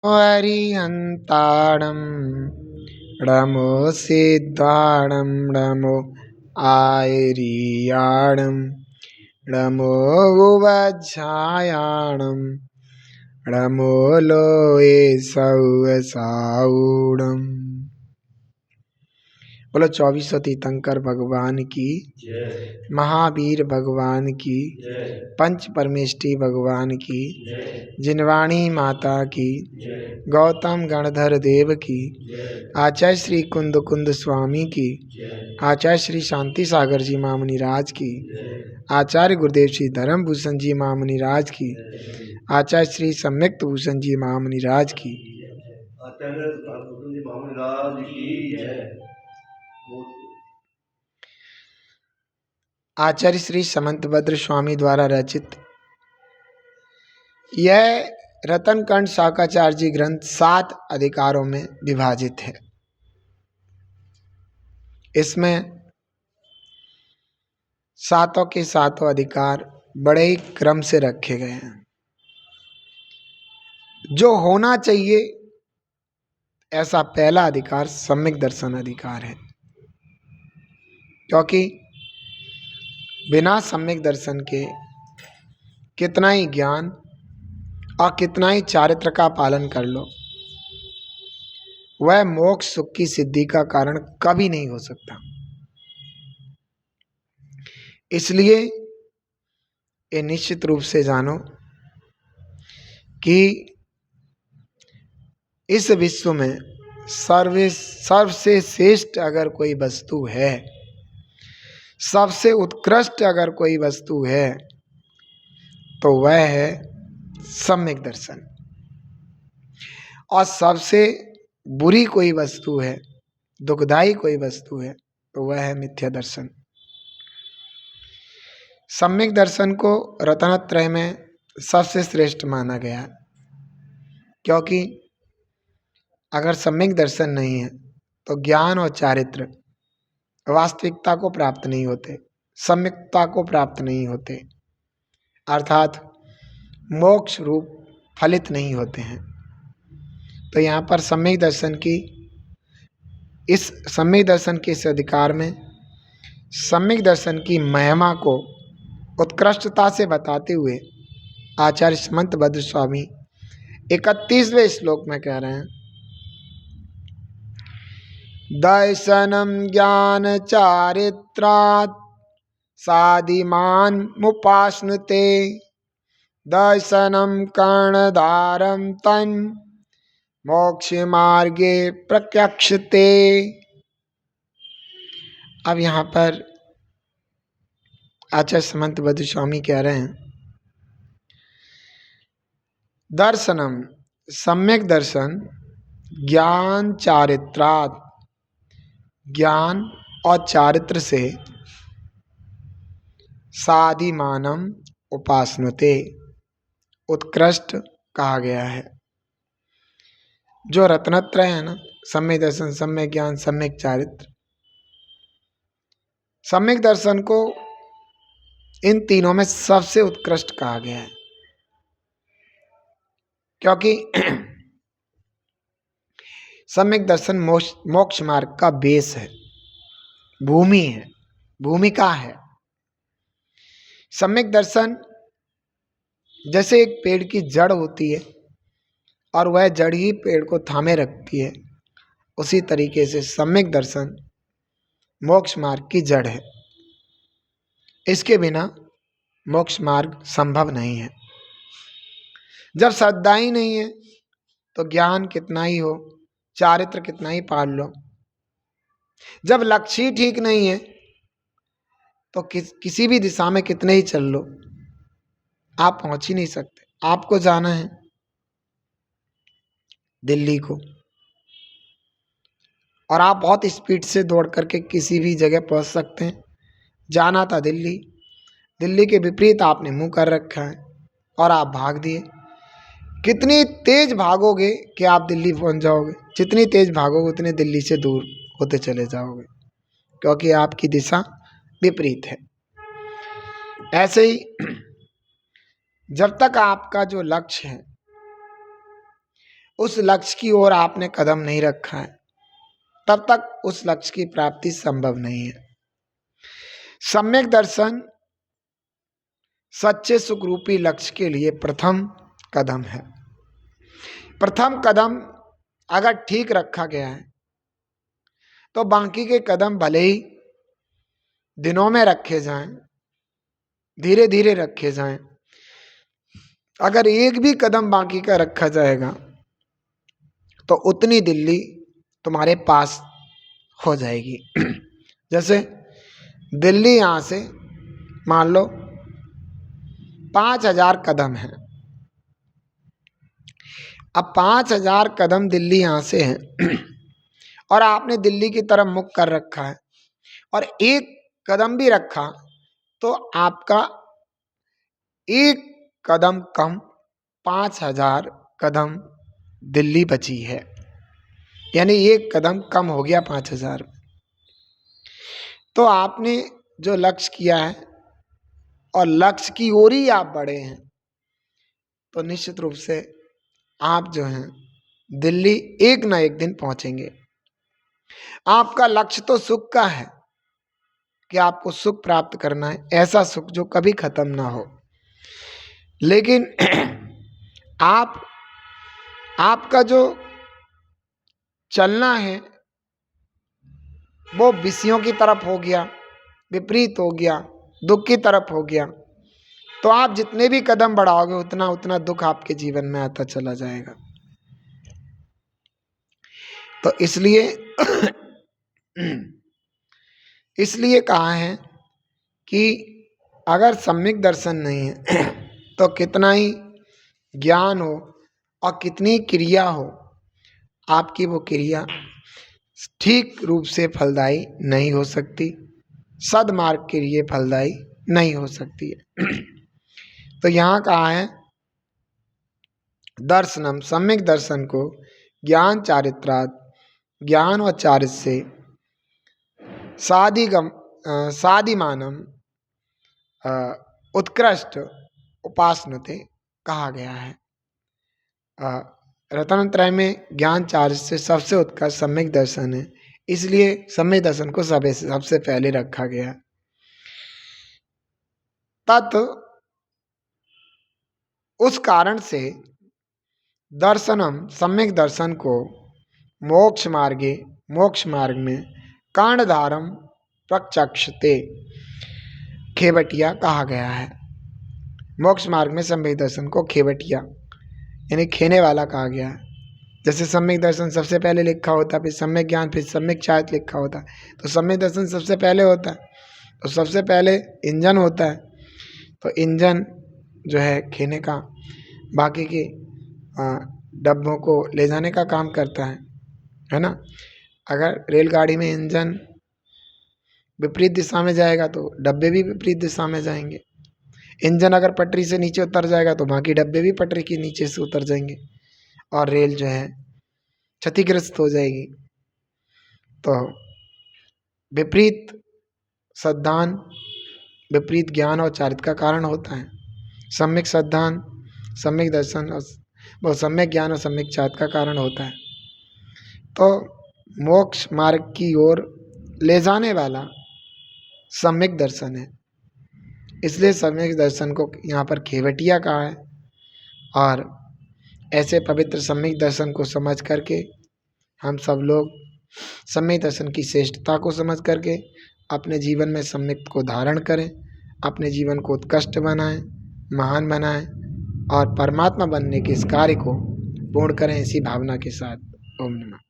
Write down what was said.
अरिहन्ताणं नमो सिद्धाणं नमो आयर्याणं नमो उवज्झायाणं नमो लोये सौसाऊणम्। बोलो 2400 तीर्थंकर भगवान की, महावीर भगवान की, पंच परमेष्टि भगवान की, जिनवाणी माता की, गौतम गणधर देव की, आचार्य श्री कुंद कुंद स्वामी की, आचार्य श्री शांति सागर जी मामनी राज की, आचार्य गुरुदेव श्री धर्म भूषण जी मामनी राज की, आचार्य श्री सम्यक्त भूषण जी मामनी राज की, आचार्य श्री समंतभद्र स्वामी द्वारा रचित यह रतनकंड शाकाचार्य जी ग्रंथ 7 अधिकारों में विभाजित है। इसमें सातों के सातों अधिकार बड़े ही क्रम से रखे गए हैं। जो होना चाहिए ऐसा पहला अधिकार सम्यक दर्शन अधिकार है, क्योंकि बिना सम्यक दर्शन के कितना ही ज्ञान और कितना ही चारित्र का पालन कर लो, वह मोक्ष सुख की सिद्धि का कारण कभी नहीं हो सकता। इसलिए ये निश्चित रूप से जानो कि इस विश्व में सबसे श्रेष्ठ अगर कोई वस्तु है, सबसे उत्कृष्ट अगर कोई वस्तु है, तो वह है सम्यक दर्शन। और सबसे बुरी कोई वस्तु है, दुखदाई कोई वस्तु है, तो वह है मिथ्या दर्शन। सम्यक दर्शन को रत्नत्रय में सबसे श्रेष्ठ माना गया, क्योंकि अगर सम्यक दर्शन नहीं है तो ज्ञान और चारित्र वास्तविकता को प्राप्त नहीं होते, सम्यकता को प्राप्त नहीं होते, अर्थात मोक्ष रूप फलित नहीं होते हैं। तो यहाँ पर सम्यक दर्शन के इस अधिकार में सम्यक दर्शन की महिमा को उत्कृष्टता से बताते हुए आचार्य समंतभद्र स्वामी 31वें श्लोक में कह रहे हैं, दर्शनम ज्ञान चारित्रात् साधिमान मुपाश्नुते दर्शनम कर्णधारम तन मोक्ष मार्गे प्रत्यक्षते। अब यहाँ पर आचार्य समंतभद्र स्वामी कह रहे हैं, दर्शनम सम्यक दर्शन ज्ञान चारित्रात्, ज्ञान और चारित्र से, साधिमानम उपासनुते उत्कृष्ट कहा गया है। जो रत्नत्रय है ना, सम्यक दर्शन, सम्यक ज्ञान, सम्यक चारित्र, सम्यक दर्शन को इन तीनों में सबसे उत्कृष्ट कहा गया है, क्योंकि सम्यक दर्शन मोक्ष मार्ग का बेस है, भूमि है, भूमिका है। सम्यक दर्शन जैसे एक पेड़ की जड़ होती है और वह जड़ ही पेड़ को थामे रखती है, उसी तरीके से सम्यक दर्शन मोक्ष मार्ग की जड़ है। इसके बिना मोक्ष मार्ग संभव नहीं है। जब श्रद्धा ही नहीं है तो ज्ञान कितना ही हो, चारित्र कितना ही पाल लो, जब लक्ष्य ही ठीक नहीं है तो किसी भी दिशा में कितने ही चल लो, आप पहुंच ही नहीं सकते। आपको जाना है दिल्ली को और आप बहुत स्पीड से दौड़ करके किसी भी जगह पहुंच सकते हैं। जाना था दिल्ली, दिल्ली के विपरीत आपने मुंह कर रखा है और आप भाग दिए। कितनी तेज भागोगे कि आप दिल्ली पहुंच जाओगे, जितनी तेज भागोगे उतने दिल्ली से दूर होते चले जाओगे, क्योंकि आपकी दिशा विपरीत है। ऐसे ही जब तक आपका जो लक्ष्य है उस लक्ष्य की ओर आपने कदम नहीं रखा है, तब तक उस लक्ष्य की प्राप्ति संभव नहीं है। सम्यक दर्शन सच्चे सुख रूपी लक्ष्य के लिए प्रथम कदम है। प्रथम कदम अगर ठीक रखा गया है तो बाकी के कदम भले ही दिनों में रखे जाएं, धीरे धीरे रखे जाएं, अगर एक भी कदम बाकी का रखा जाएगा तो उतनी दिल्ली तुम्हारे पास हो जाएगी। जैसे दिल्ली यहाँ से मान लो 5000 कदम है। अब 5000 कदम दिल्ली यहाँ से है और आपने दिल्ली की तरफ मुख कर रखा है और एक कदम भी रखा तो आपका एक कदम कम 5000 कदम दिल्ली बची है, यानी एक कदम कम हो गया 5000। तो आपने जो लक्ष्य किया है और लक्ष्य की ओर ही आप बढ़े हैं तो निश्चित रूप से आप जो हैं दिल्ली एक ना एक दिन पहुंचेंगे। आपका लक्ष्य तो सुख का है कि आपको सुख प्राप्त करना है, ऐसा सुख जो कभी खत्म ना हो। लेकिन आपका जो चलना है वो विषयों की तरफ हो गया, विपरीत हो गया, दुख की तरफ हो गया, तो आप जितने भी कदम बढ़ाओगे उतना उतना दुख आपके जीवन में आता चला जाएगा। तो इसलिए कहा है कि अगर सम्यक दर्शन नहीं है तो कितना ही ज्ञान हो और कितनी क्रिया हो, आपकी वो क्रिया ठीक रूप से फलदायी नहीं हो सकती, सद्मार्ग के लिए फलदायी नहीं हो सकती है। तो यहाँ कहा है दर्शनम, सम्यक दर्शन को ज्ञान चारित्रात्, ज्ञान और चारित्र से साधिमानम उत्कृष्ट उपासनते कहा गया है। रत्नत्रय में ज्ञान चारित्र से सबसे उत्कृष्ट सम्यक दर्शन है, इसलिए सम्यक दर्शन को सबसे पहले रखा गया। तत् उस कारण से दर्शनम, सम्यक दर्शन को मोक्ष मार्ग में कांडधारम प्रचक्षते खेवटिया कहा गया है। मोक्ष मार्ग में सम्यक दर्शन को खेवटिया यानी खेने वाला कहा गया है। जैसे सम्यक दर्शन सबसे पहले लिखा होता, फिर सम्यक ज्ञान, फिर सम्यक चारित्र लिखा होता, तो सम्यक दर्शन सबसे पहले होता है। तो सबसे पहले इंजन होता है, तो इंजन जो है खेने का, बाकी के डब्बों को ले जाने का काम करता है ना। अगर रेलगाड़ी में इंजन विपरीत दिशा में जाएगा तो डब्बे भी विपरीत दिशा में जाएंगे। इंजन अगर पटरी से नीचे उतर जाएगा तो बाकी डब्बे भी पटरी के नीचे से उतर जाएंगे और रेल जो है क्षतिग्रस्त हो जाएगी। तो विपरीत श्रद्धान विपरीत ज्ञान और चारित्र का कारण होता है। सम्यक श्रद्धान, सम्यक दर्शन और वो सम्यक ज्ञान और सम्यक चारित्र का कारण होता है। तो मोक्ष मार्ग की ओर ले जाने वाला सम्यक दर्शन है, इसलिए सम्यक दर्शन को यहाँ पर खेवटिया कहा है। और ऐसे पवित्र सम्यक दर्शन को समझ करके हम सब लोग सम्यक दर्शन की श्रेष्ठता को समझ करके अपने जीवन में सम्यक को धारण करें, अपने जीवन को उत्कृष्ट बनाएं, महान बनाएं और परमात्मा बनने के इस कार्य को पूर्ण करें, इसी भावना के साथ। ओम नमः।